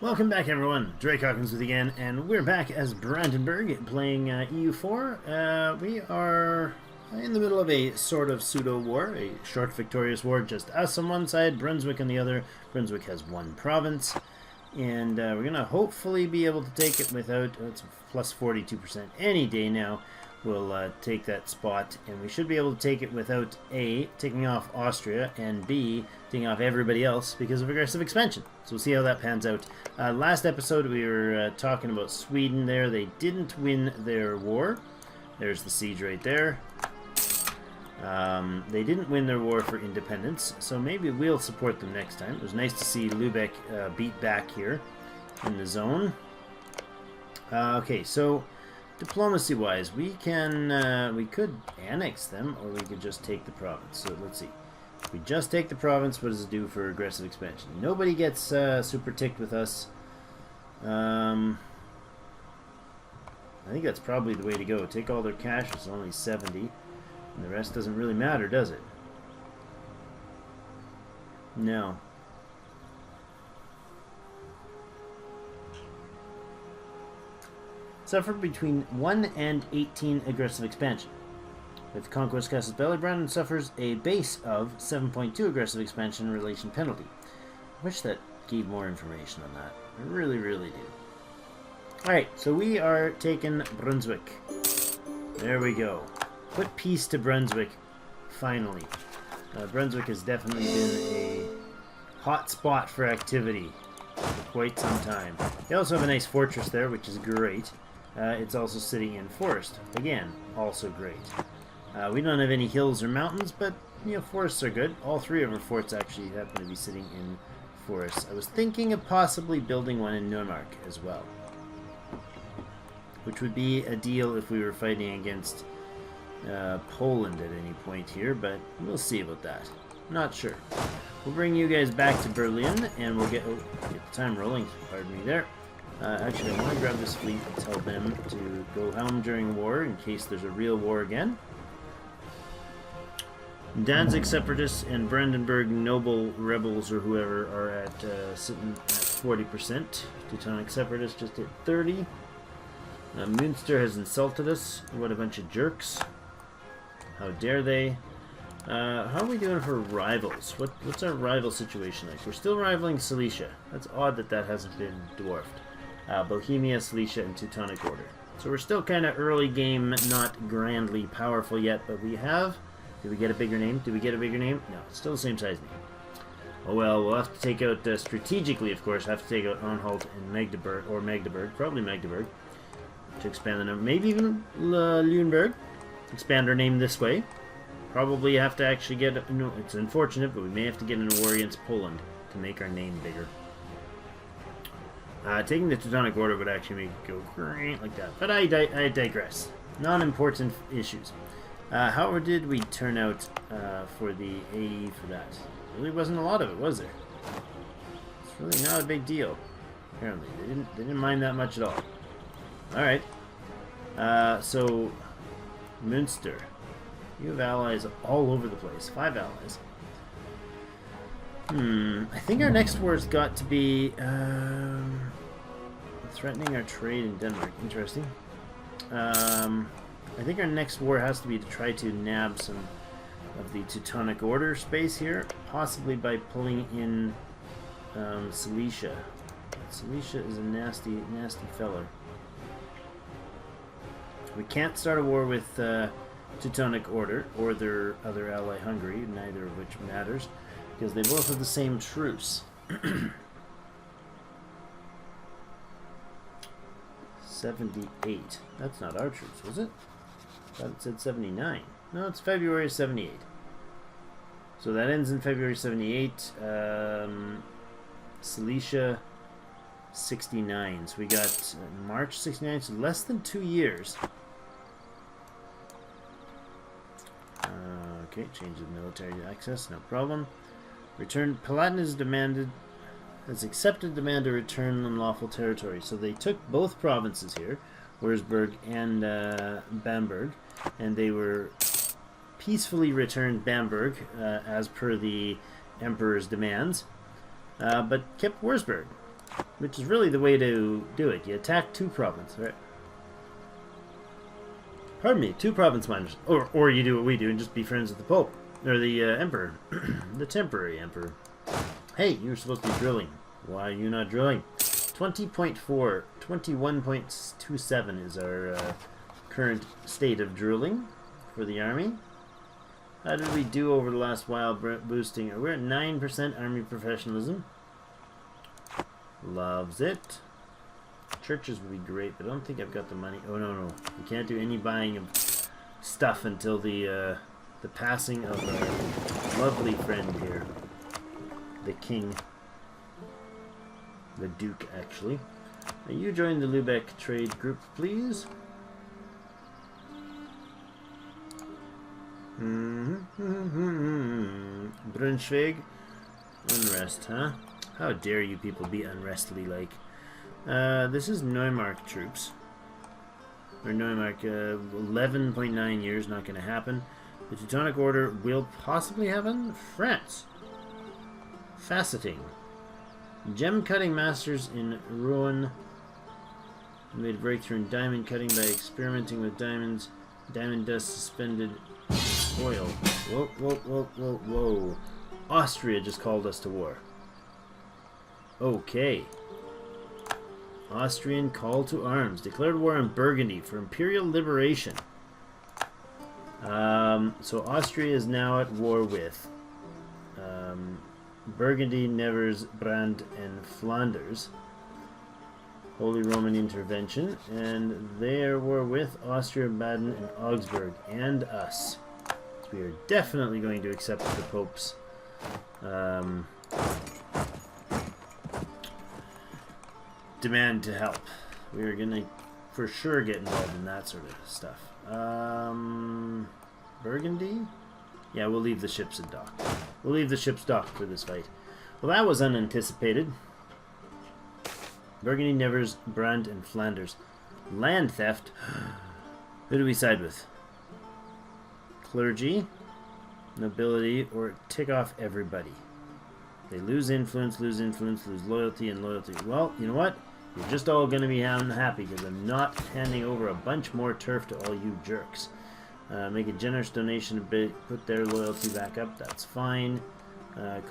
Welcome back, everyone. Drake Hawkins with you again, and we're back as Brandenburg playing EU4. We are in the middle of a sort of pseudo-war, a short victorious war, just us on one side, Brunswick on the other. Brunswick has one province, and we're going to hopefully be able to take it without, it's plus 42% any day now. We'll take that spot, and we should be able to take it without A, taking off Austria, and B, taking off everybody else because of aggressive expansion. So we'll see how that pans out. Last episode we were talking about Sweden there. They didn't win their war. There's the siege right there. They didn't win their war for independence, so maybe we'll support them next time. It was nice to see Lübeck beat back here in the zone. Okay, so diplomacy-wise, we could annex them, or we could just take the province. So let's see. If we just take the province, what does it do for aggressive expansion? Nobody gets super ticked with us. I think that's probably the way to go. Take all their cash, it's only 70. And the rest doesn't really matter, does it? No. Suffered between 1 and 18 aggressive expansion. With Conquest Castles Belly, suffers a base of 7.2 aggressive expansion relation penalty. I wish that gave more information on that. I really, really do. Alright, so we are taking Brunswick. There we go. Put peace to Brunswick, finally. Brunswick has definitely been a hot spot for activity for quite some time. They also have a nice fortress there, which is great. It's also sitting in forest. Again, also great. We don't have any hills or mountains, but, you know, forests are good. All three of our forts actually happen to be sitting in forests. I was thinking of possibly building one in Neumark as well, which would be a deal if we were fighting against Poland at any point here, but we'll see about that. Not sure. We'll bring you guys back to Berlin, and we'll get the time rolling. Pardon me there. Actually, I want to grab this fleet and tell them to go helm during war in case there's a real war again. Danzig separatists and Brandenburg noble rebels or whoever are at sitting at 40%. Teutonic separatists just hit 30. Münster has insulted us. What a bunch of jerks. How dare they? How are we doing for rivals? What's our rival situation like? We're still rivaling Silesia. That's odd that that hasn't been dwarfed. Bohemia, Silesia, and Teutonic Order. So we're still kind of early game, not grandly powerful yet, but we have... Did we get a bigger name? Did we get a bigger name? No, it's still the same size name. Oh well, we'll have to take out, strategically of course, have to take out Anhalt and Magdeburg, or Magdeburg, probably Magdeburg, to expand the number. Maybe even Lüneburg. Expand our name this way. Probably have to actually get, no, it's unfortunate, but we may have to get in a war against Poland to make our name bigger. Taking the Teutonic Order would actually make it go like that, but I digress. Non-important issues. How did we turn out for the AE for that? Really wasn't a lot of it, was there? It's really not a big deal. Apparently, they didn't mind that much at all. All right. So Münster, you have allies all over the place. 5 allies. I think our next war's got to be threatening our trade in Denmark. Interesting. I think our next war has to be to try to nab some of the Teutonic Order space here, possibly by pulling in Silesia. Silesia is a nasty, nasty feller. We can't start a war with Teutonic Order or their other ally Hungary, neither of which matters, because they both have the same truce. 78. That's not our truce, was it? I thought it said 79. No, it's February 78. So that ends in February 78. Silesia 69. So we got March 69, so less than 2 years. Okay, change of military access, no problem. Return. Paladin has accepted demand to return unlawful territory. So they took both provinces here, Wurzburg and Bamberg, and they were peacefully returned Bamberg as per the Emperor's demands, but kept Wurzburg. Which is really the way to do it. You attack 2 provinces, right? Pardon me, 2 province miners. Or you do what we do and just be friends with the Pope. Or the Emperor. The temporary Emperor. Hey, you were supposed to be drilling. Why are you not drilling? 20.4. 21.27 is our current state of drilling for the army. How did we do over the last while boosting? We're at 9% army professionalism. Loves it. Churches would be great, but I don't think I've got the money. Oh, no. We can't do any buying of stuff until the passing of our lovely friend here. The king. The duke, actually. Now you join the Lubeck trade group, please. Brunswick. Unrest, huh? How dare you people be unrestly like. This is Neumark troops. Or Neumark, 11.9 years, not going to happen. The Teutonic Order will possibly happen. France. Faceting. Gem cutting masters in Rouen made a breakthrough in diamond cutting by experimenting with diamonds. Diamond dust suspended oil. Whoa. Austria just called us to war. Okay. Austrian call to arms. Declared war on Burgundy for imperial liberation. So Austria is now at war with Burgundy, Nevers, Brand, and Flanders. Holy Roman intervention. And they are war with Austria, Baden, and Augsburg, and us. So we are definitely going to accept the Pope's demand to help. We are going to for sure get involved in that sort of stuff. Burgundy? Yeah, we'll leave the ships at dock. We'll leave the ships docked for this fight. Well, that was unanticipated. Burgundy, Nevers, Brand, and Flanders. Land theft? Who do we side with? Clergy, nobility, or tick off everybody? They lose influence, lose loyalty, and loyalty. Well, you know what? You're just all going to be unhappy because I'm not handing over a bunch more turf to all you jerks. Make a generous donation to put their loyalty back up. That's fine.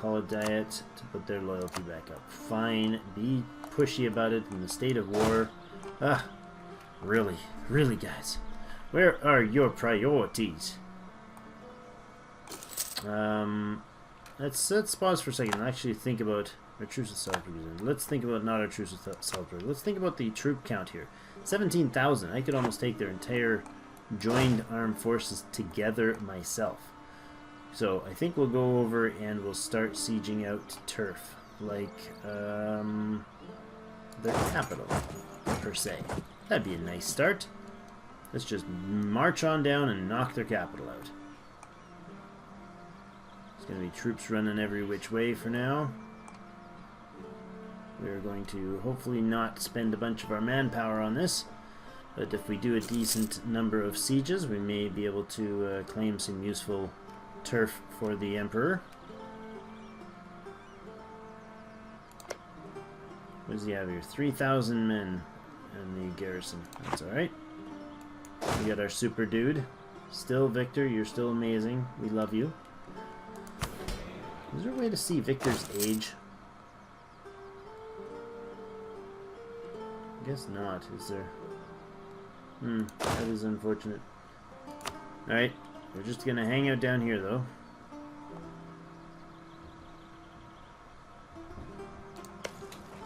Call a diet to put their loyalty back up. Fine. Be pushy about it in the state of war. Really, guys. Where are your priorities? Let's pause for a second and actually think about our truce with Salzburg. Let's think about not our truce with Salzburg. Let's think about the troop count here. 17,000. I could almost take their entire joined armed forces together myself. So I think we'll go over and we'll start sieging out turf, like their capital, per se. That'd be a nice start. Let's just march on down and knock their capital out. There's going to be troops running every which way for now. We're going to hopefully not spend a bunch of our manpower on this. But if we do a decent number of sieges, we may be able to claim some useful turf for the Emperor. What does he have here? 3,000 men in the garrison. That's alright. We got our super dude. Still, Victor, you're still amazing. We love you. Is there a way to see Victor's age? I guess not, is there? That is unfortunate. Alright, we're just gonna hang out down here though.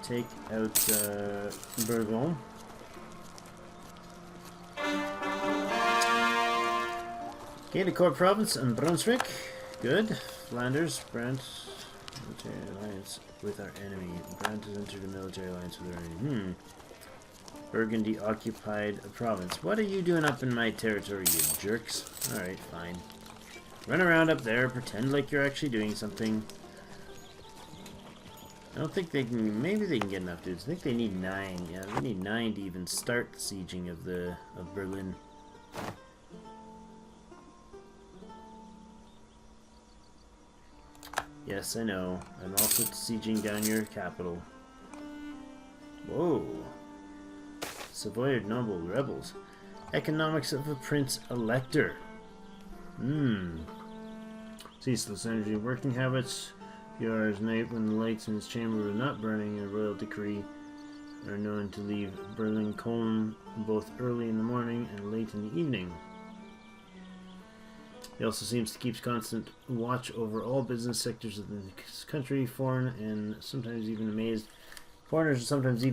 Take out Burgundy. Gained a core province in Brunswick. Good. Flanders, Brant, military alliance with our enemy. Brant has entered a military alliance with our enemy. Burgundy occupied a province. What are you doing up in my territory, you jerks? Alright, fine. Run around up there, pretend like you're actually doing something. I don't think they can... Maybe they can get enough dudes. I think they need 9. Yeah, they need 9 to even start the sieging of Berlin. Yes, I know. I'm also sieging down your capital. Savoy noble rebels. Economics of a prince elector. Ceaseless energy working habits. Few hours night when the lights in his chamber were not burning. A royal decree are known to leave Berlin Cologne both early in the morning and late in the evening. He also seems to keep constant watch over all business sectors of the country. Foreigners are sometimes even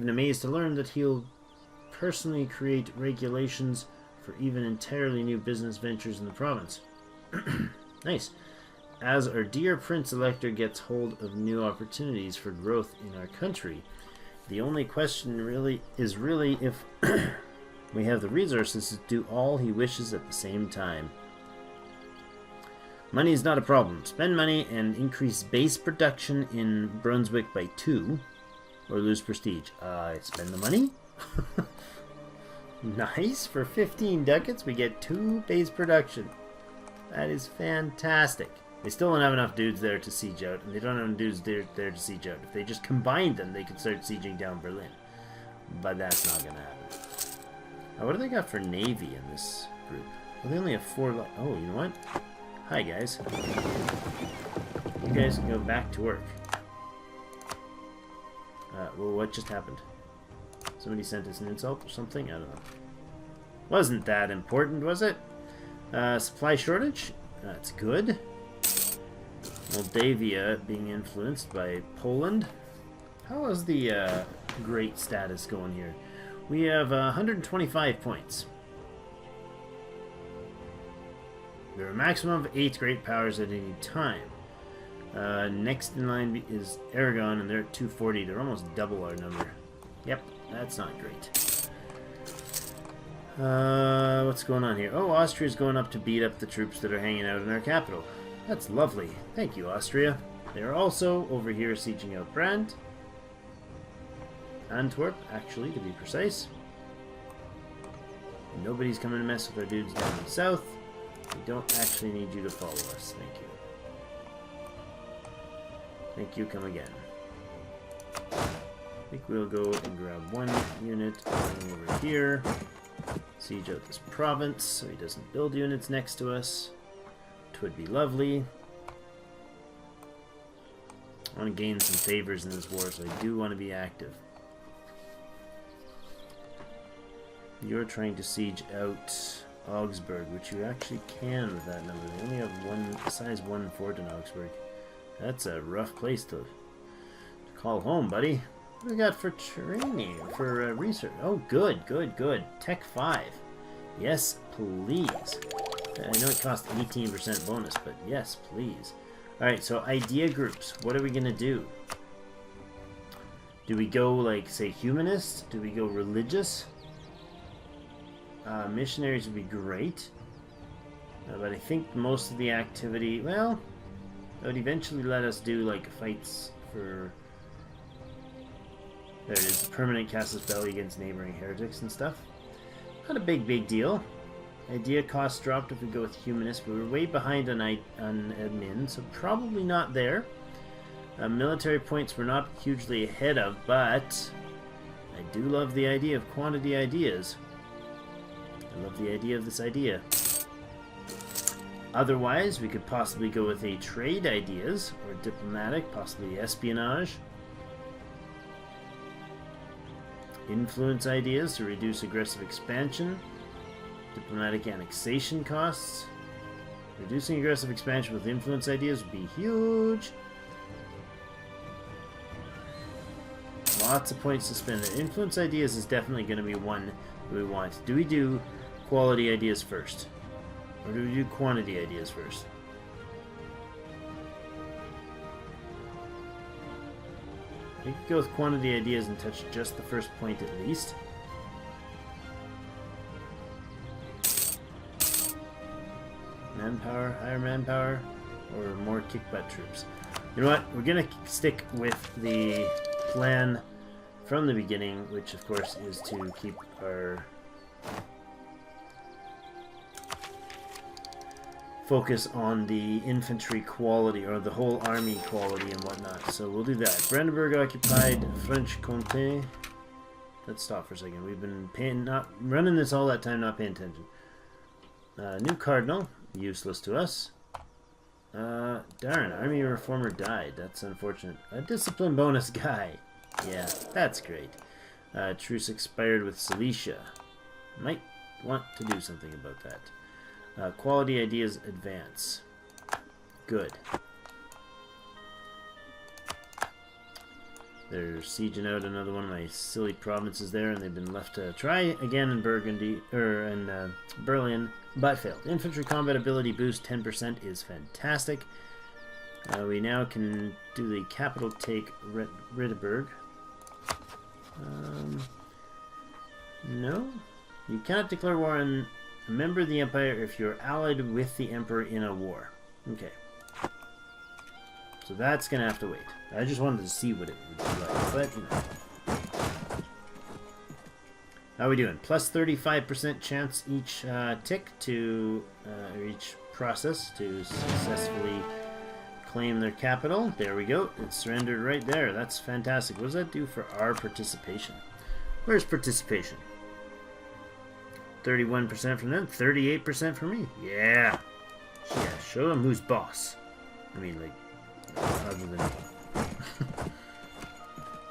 amazed to learn that he'll personally create regulations for even entirely new business ventures in the province. Nice. As our dear Prince Elector gets hold of new opportunities for growth in our country, the only question is if we have the resources to do all he wishes at the same time. Money is not a problem. Spend money and increase base production in Brunswick by 2, or lose prestige. Spend the money? Nice. For 15 ducats, we get 2 base production. That is fantastic. They still don't have enough dudes there to siege out, and they don't have enough dudes there to siege out. If they just combined them, they could start sieging down Berlin. But that's not going to happen. What do they got for navy in this group? Well, they only have 4. Oh, you know what? Hi, guys. You guys can go back to work. Well, what just happened? Somebody sent us an insult or something? I don't know. Wasn't that important, was it? Supply shortage? That's good. Moldavia being influenced by Poland. How is the great status going here? We have 125 points. There are a maximum of 8 great powers at any time. Next in line is Aragon, and they're at 240. They're almost double our number. Yep, that's not great. What's going on here? Oh, Austria's going up to beat up the troops that are hanging out in our capital. That's lovely. Thank you, Austria. They are also over here sieging out Brand. Antwerp, actually, to be precise. Nobody's coming to mess with our dudes down in the south. We don't actually need you to follow us. Thank you. Thank you, come again. I think we'll go and grab 1 unit over here. Siege out this province so he doesn't build units next to us. Which would be lovely. I want to gain some favors in this war, so I do want to be active. You're trying to siege out Augsburg, which you actually can with that number. They only have a size 1 fort in Augsburg. That's a rough place to call home, buddy. What do we got for training, for research? Oh, good. Tech 5. Yes, please. I know it costs 18% bonus, but yes, please. Alright, so idea groups. What are we going to do? Do we go, like, say, humanist? Do we go religious? Missionaries would be great. But I think most of the activity, well, it would eventually let us do, like, fights for... There it is, permanent casus belli against neighboring heretics and stuff. Not a big deal. Idea costs dropped if we go with humanist, but we're way behind on admin, so probably not there. Military points we're not hugely ahead of, but I do love the idea of quantity ideas. I love the idea of this idea. Otherwise, we could possibly go with a trade ideas, or diplomatic, possibly espionage. Influence ideas to reduce aggressive expansion. Diplomatic annexation costs. Reducing aggressive expansion with influence ideas would be huge. Lots of points to spend there. Influence ideas is definitely going to be one that we want. Do we do quality ideas first? Or do we do quantity ideas first? We could go with quantity ideas and touch just the first point at least. Manpower, higher manpower, or more kick-butt troops. You know what? We're going to stick with the plan from the beginning, which of course is to keep our focus on the infantry quality, or the whole army quality and whatnot. So we'll do that. Brandenburg occupied, French Comté. let's stop for a second. We've been not running this all that time, not paying attention. New cardinal, useless to us. Darn, army reformer died. That's unfortunate. A discipline bonus guy. Yeah, that's great. Truce expired with Silesia. Might want to do something about that. Quality ideas advance. Good. They're sieging out another one of my silly provinces there, and they've been left to try again in Burgundy, or in Berlin, but failed. Infantry combat ability boost 10% is fantastic. We now can do the capital take Ritterberg. No, you cannot declare war on a member of the empire if you're allied with the emperor in a war. Okay. So that's going to have to wait. I just wanted to see what it would be like, but, you know. How are we doing? Plus 35% chance each tick to, or each process to successfully claim their capital. There we go. It's surrendered right there. That's fantastic. What does that do for our participation? Where's participation? 31% from them, 38% from me. Yeah. Yeah, show them who's boss. I mean, like, other than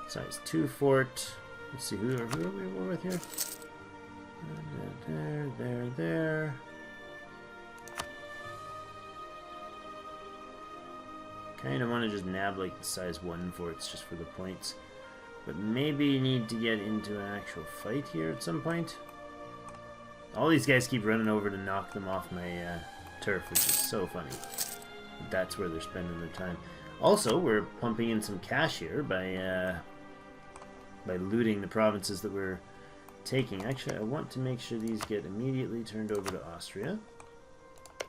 size 2 fort. Let's see who are we with here. There. Kind of want to just nab like the size 1 forts just for the points, but maybe you need to get into an actual fight here at some point. All these guys keep running over to knock them off my turf, which is so funny. That's where they're spending their time. Also, we're pumping in some cash here by looting the provinces that we're taking. Actually, I want to make sure these get immediately turned over to Austria.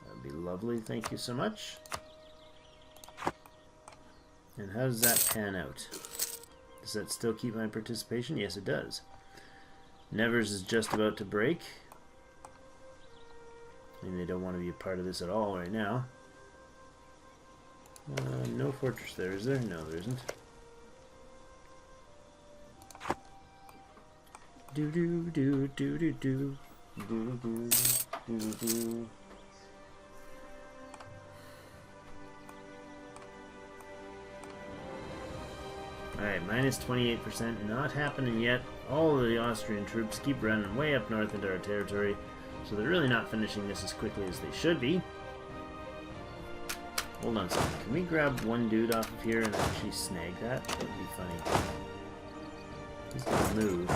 That'd be lovely. Thank you so much. And how does that pan out? Does that still keep my participation? Yes, it does. Nevers is just about to break. I mean, they don't want to be a part of this at all right now. No fortress there, is there? No, there isn't. Do do do do do do do do do do. Alright, minus 28%, not happening yet. All of the Austrian troops keep running way up north into our territory, so they're really not finishing this as quickly as they should be. Hold on a second. Can we grab one dude off of here and actually snag that? That would be funny. He's gonna move.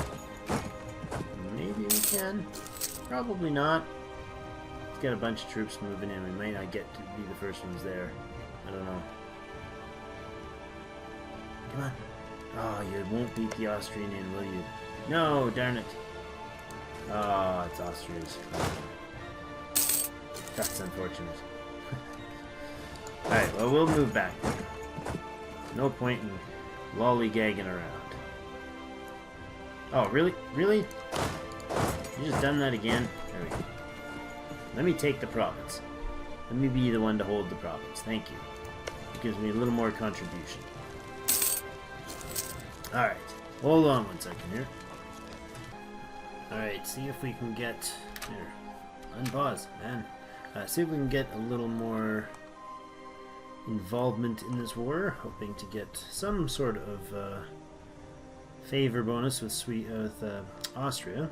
Maybe we can. Probably not. He's got a bunch of troops moving in. We might not get to be the first ones there. I don't know. Come on. Oh, you won't beat the Austrian in, will you? No, darn it. Oh, it's Austria's. That's unfortunate. Alright, well, we'll move back. No point in lollygagging around. Oh, really? Really? You just done that again? There we go. Let me take the province. Let me be the one to hold the province. Thank you. It gives me a little more contribution. Alright. Hold on one second here. Alright, see if we can get... Here. Unpause, man. See if we can get a little more involvement in this war, hoping to get some sort of favor bonus with Austria.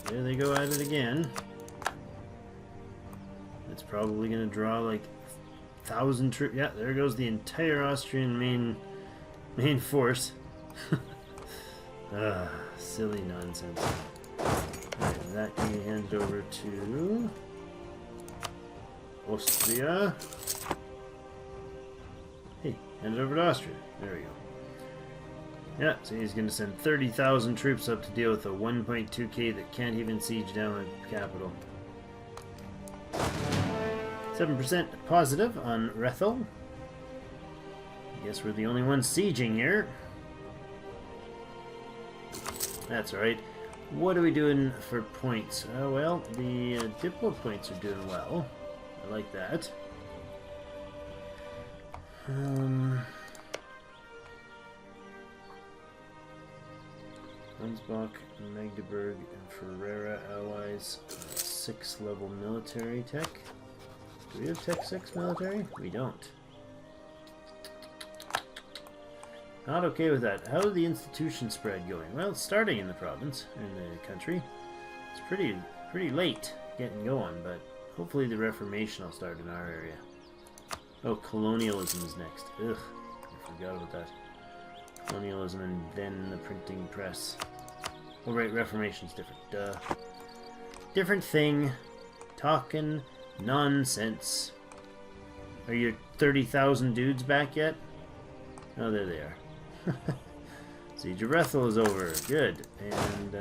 There they go at it again. It's probably going to draw like 1,000 troops. Yeah, there goes the entire Austrian main force. Silly nonsense. Alright, that can be handed over to Austria. Hey, hand it over to Austria. There we go. Yeah, so he's going to send 30,000 troops up to deal with a 1.2k that can't even siege down a capital. 7% positive on Rethel. I guess we're the only ones sieging here. That's right. What are we doing for points? Well, the Diplo points are doing well. I like that. Ansbach, Magdeburg, and Ferrara allies. 6 level military tech. Do we have tech 6 military? We don't. Not okay with that. How is the institution spread going? Well, it's starting in the province, in the country. It's pretty late getting going, but hopefully the Reformation will start in our area. Oh, colonialism is next. Ugh, I forgot about that. Colonialism and then the printing press. Oh right, Reformation's different. Duh. Different thing. Talking nonsense. Are your 30,000 dudes back yet? Oh, there they are. Siege of Rethel is over. Good. And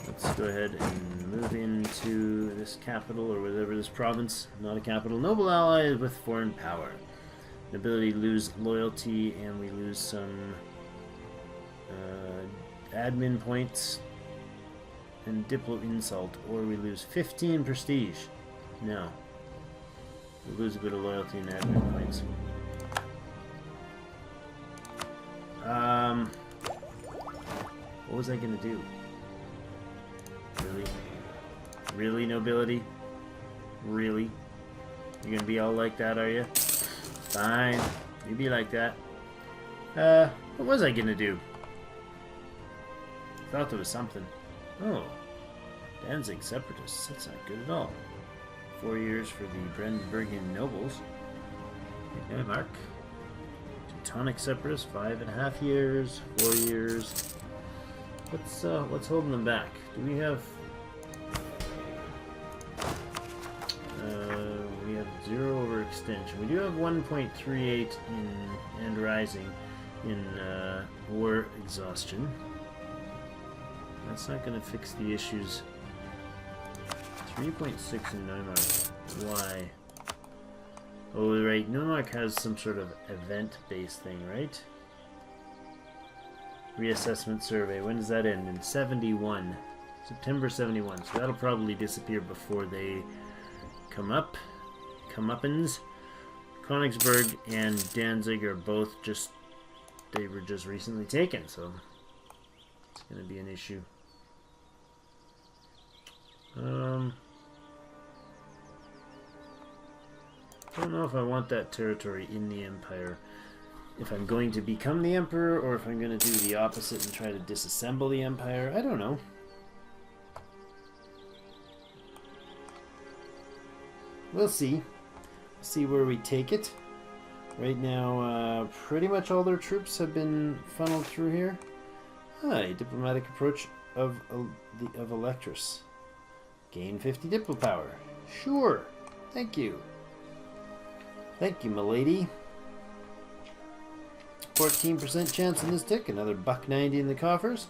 let's go ahead and move into this capital, or whatever, this province. Not a capital. Noble ally with foreign power. Nobility lose loyalty, and we lose some admin points and diplo insult, or we lose 15 prestige. No. We lose a bit of loyalty and admin points. What was I gonna do? Really? Really, nobility? Really? You're gonna be all like that, are you? Fine. You be like that. What was I gonna do? Thought there was something. Oh. Danzig separatists. That's not good at all. 4 years for the Brandenburgian nobles. Okay, Mark. Teutonic separatists, 5.5 years, 4 years. What's holding them back? Do we have? We have 0 over extension. We do have 1.38 in and rising in war exhaustion. That's not going to fix the issues. 3.6 in Neumark. Why? Oh, right. Neumark has some sort of event-based thing, right? Reassessment survey. When does that end? In 71. September 71. So that'll probably disappear before they come up. Comeuppance. Königsberg and Danzig are both just... They were just recently taken, so... It's going to be an issue. I don't know if I want that territory in the Empire. If I'm going to become the Emperor, or if I'm going to do the opposite and try to disassemble the Empire. I don't know. We'll see. See where we take it. Right now, pretty much all their troops have been funneled through here. A diplomatic approach of Electrus. Gain 50 diplo power. Sure. Thank you. Thank you, milady. 14% chance in this tick. Another $1.90 in the coffers.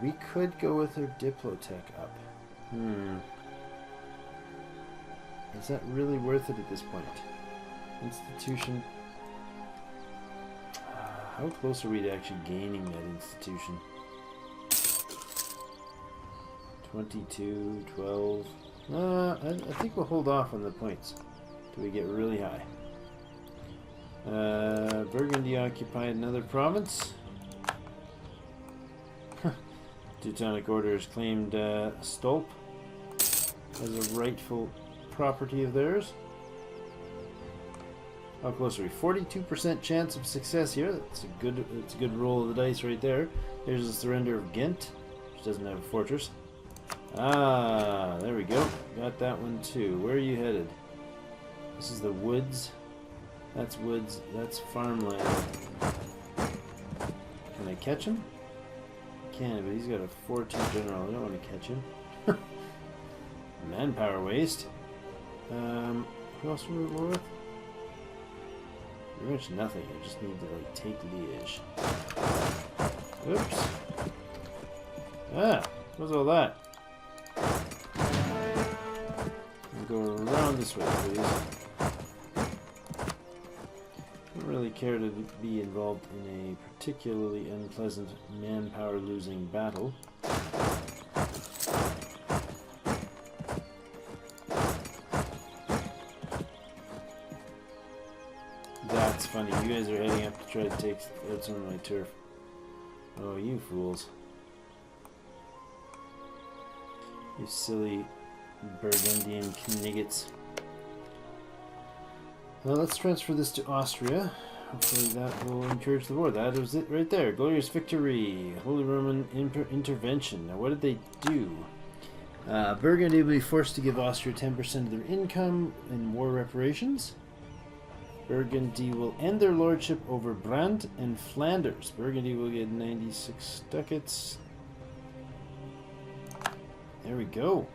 We could go with our Diplotech up. Is that really worth it at this point? Institution. How close are we to actually gaining that institution? 22, 12. I think we'll hold off on the points till we get really high. Burgundy occupied another province. Teutonic Order has claimed Stolp as a rightful property of theirs. How close are we? 42% chance of success here. That's a good roll of the dice right there. Here's the surrender of Ghent, which doesn't have a fortress. Ah, there we go. Got that one too. Where are you headed? This is the woods. That's woods. That's farmland. Can I catch him? I can, but he's got a 4-2 general. I don't want to catch him. Manpower waste. Who else were we war with? Pretty much nothing. I just need to like take Liège. Oops. Ah, what's all that? Go around this way, please. Don't really care to be involved in a particularly unpleasant manpower losing battle. That's funny. You guys are heading up to try to take out some of my turf. Oh, you fools. You silly Burgundian kniggets. Well, let's transfer this to Austria. Hopefully that will encourage the war. That was it right there. Glorious victory. Holy Roman intervention. Now, what did they do? Burgundy will be forced to give Austria 10% of their income in war reparations. Burgundy will end their lordship over Brabant and Flanders. Burgundy will get 96 ducats. There we go.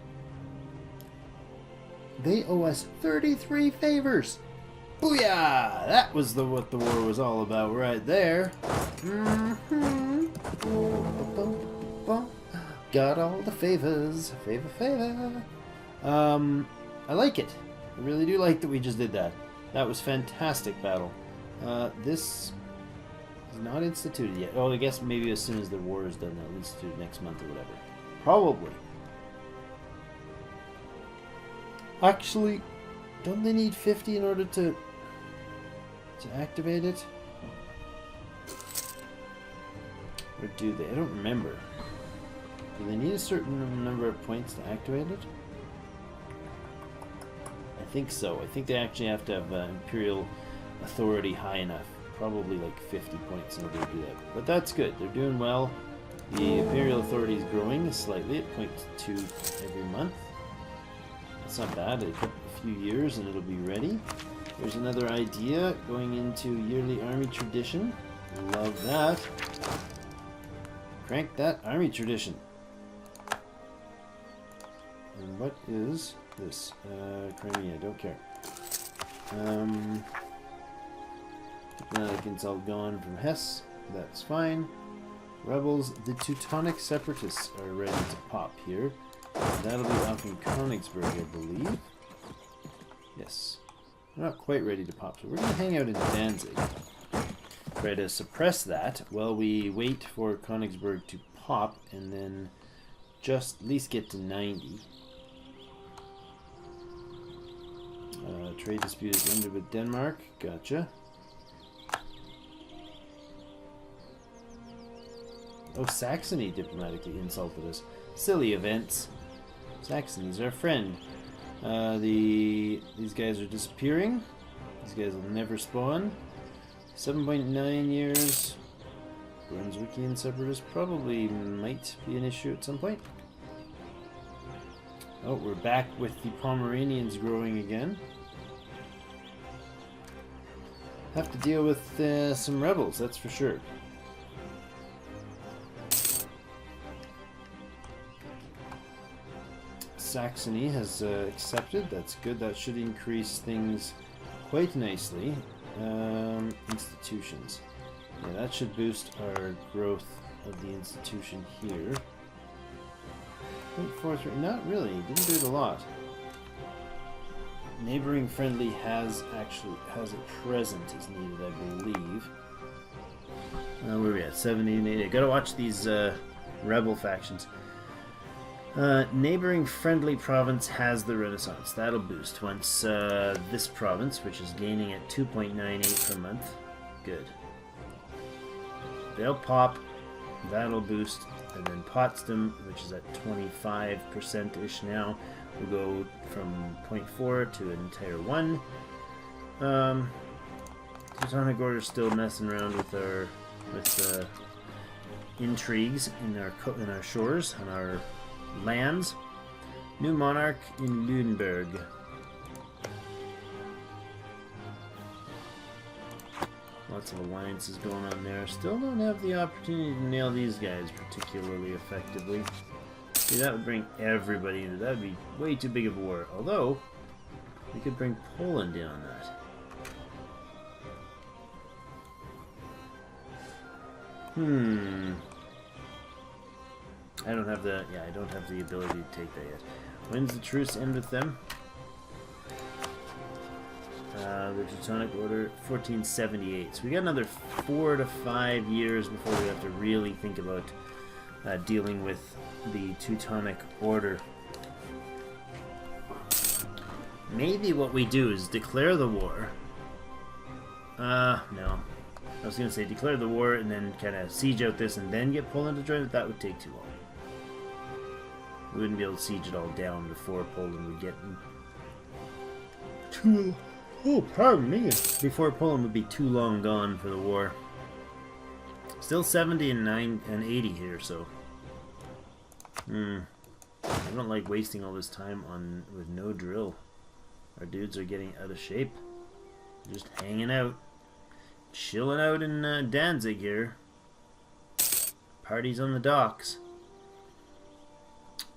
They owe us 33 favors. Booyah! That was what the war was all about right there. Got all the favors. Favor. I like it. I really do like that we just did that. That was fantastic battle. This is not instituted yet. Oh, I guess maybe as soon as the war is done, they'll institute next month or whatever. Probably. Actually, don't they need 50 in order to activate it? Or do they? I don't remember. Do they need a certain number of points to activate it? I think so. I think they actually have to have imperial authority high enough. Probably like 50 points in order to do that. But that's good. They're doing well. The imperial authority is growing slightly at 0.2 every month. That's not bad. It took a few years and it'll be ready. There's another idea going into yearly army tradition. Love that. Crank that army tradition. And what is this? Crimea, don't care. Diplomatic all gone from Hesse. That's fine. Rebels, the Teutonic separatists are ready to pop here. That'll be off in Königsberg, I believe. Yes. We're not quite ready to pop, so we're going to hang out in Danzig. Try to suppress that while we wait for Königsberg to pop and then just at least get to 90. Trade dispute is ended with Denmark. Gotcha. Oh, Saxony diplomatically insulted us. Silly events. Saxony's our friend. These guys are disappearing. These guys will never spawn. 7.9 years. Brunswickian separatists probably might be an issue at some point. Oh, we're back with the Pomeranians growing again. Have to deal with some rebels, that's for sure. Saxony has accepted. That's good. That should increase things quite nicely. Institutions. Yeah, that should boost our growth of the institution here. 0.43. Not really. Didn't do it a lot. Neighboring friendly has a present is needed, I believe. Where are we at? 70 and 80. Gotta watch these rebel factions. Neighboring friendly province has the Renaissance. That'll boost once this province, which is gaining at 2.98 per month. Good. They'll pop. That'll boost. And then Potsdam, which is at 25%-ish now, will go from 0.4 to an entire 1. Teutonic Order's still messing around with intrigues in our shores, on our lands. New monarch in Lüneburg. Lots of alliances going on there. Still don't have the opportunity to nail these guys particularly effectively. See, that would bring everybody into that. Would be way too big of a war. Although, we could bring Poland in on that. I don't have the ability to take that yet. When's the truce end with them? The Teutonic Order, 1478. So we got another 4 to 5 years before we have to really think about dealing with the Teutonic Order. Maybe what we do is declare the war. No. I was going to say declare the war and then kind of siege out this and then get Poland to join it. That would take too long. We wouldn't be able to siege it all down before Poland would get too... Oh, pardon me. Before Poland would be too long gone for the war. Still 70 and 9 and 80 here, so... I don't like wasting all this time on with no drill. Our dudes are getting out of shape. Just hanging out. Chilling out in Danzig here. Parties on the docks.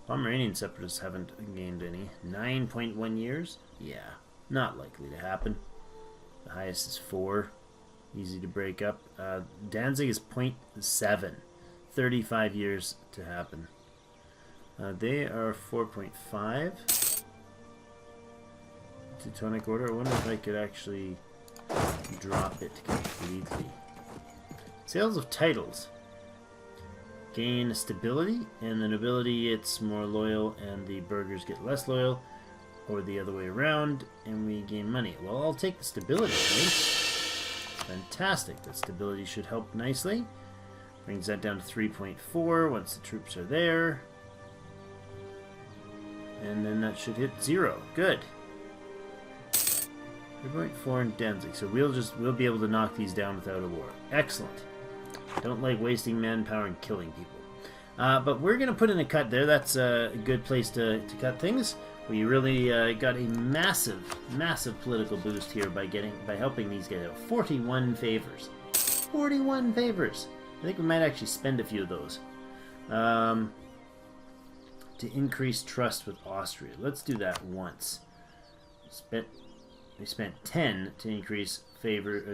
Pomeranian separatists haven't gained any. 9.1 years? Yeah, not likely to happen. The highest is 4. Easy to break up. Danzig is 0.7. 35 years to happen. They are 4.5. Teutonic Order. I wonder if I could actually drop it completely. Sales of titles. Gain stability, and the nobility gets more loyal and the burghers get less loyal, or the other way around, and we gain money. Well, I'll take the stability, right? Fantastic. That stability should help nicely. Brings that down to 3.4 once the troops are there. And then that should hit 0. Good. 3.4 in Danzig. So we'll be able to knock these down without a war. Excellent. Don't like wasting manpower and killing people. But we're going to put in a cut there. That's a good place to cut things. We really got a massive, massive political boost here by helping these guys out. 41 favors. 41 favors. I think we might actually spend a few of those. To increase trust with Austria. Let's do that once. We spent 10 to increase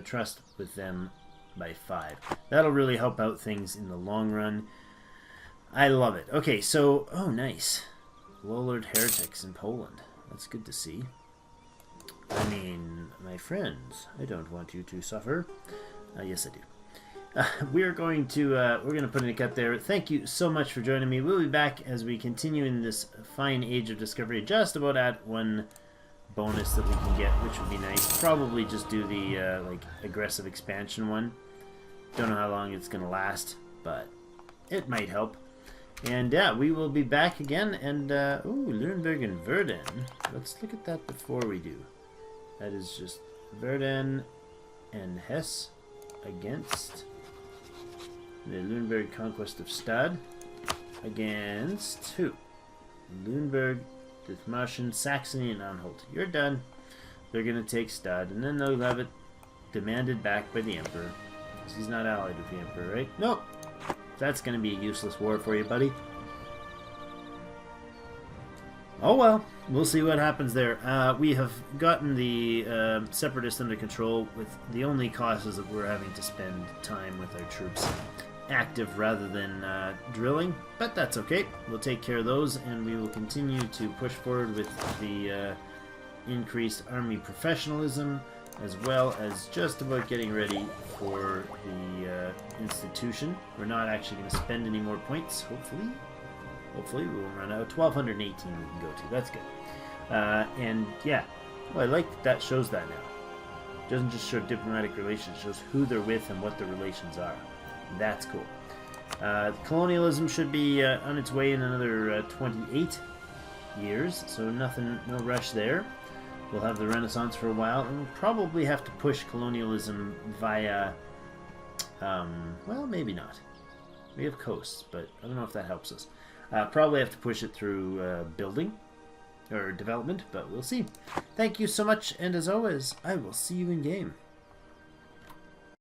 trust with them by 5. That'll really help out things in the long run. I love it. Okay, so... Oh, nice. Low-Lord heretics in Poland. That's good to see. I mean, my friends, I don't want you to suffer. Yes, I do. We're going to put in a cut there. Thank you so much for joining me. We'll be back as we continue in this fine age of discovery. Just about at 1 bonus that we can get, which would be nice. Probably just do the like aggressive expansion one. Don't know how long it's gonna last, but it might help. And yeah, we will be back again. And ooh, Nuremberg and Verden. Let's look at that before we do. That is just Verden and Hesse against the Nuremberg conquest of Stad against who? Nuremberg, Dithmarschen, Saxony, and Anhalt. You're done. They're going to take Stad, and then they'll have it demanded back by the Emperor. Because he's not allied with the Emperor, right? Nope. That's going to be a useless war for you, buddy. Oh well, we'll see what happens there. We have gotten the separatists under control. With the only cost is that we're having to spend time with our troops active rather than drilling, but that's okay. We'll take care of those, and we will continue to push forward with the increased army professionalism, as well as just about getting ready for the institution. We're not actually going to spend any more points, hopefully. Hopefully we won't run out. 1218 we can go to. That's good. And yeah, well, I like that shows that now. It doesn't just show diplomatic relations, it shows who they're with and what the relations are. That's cool. Colonialism should be on its way in another 28 years, so no rush there. We'll have the Renaissance for a while, and we'll probably have to push colonialism via, well, maybe not. We have coasts, but I don't know if that helps us. Probably have to push it through building or development, but we'll see. Thank you so much, and as always, I will see you in game.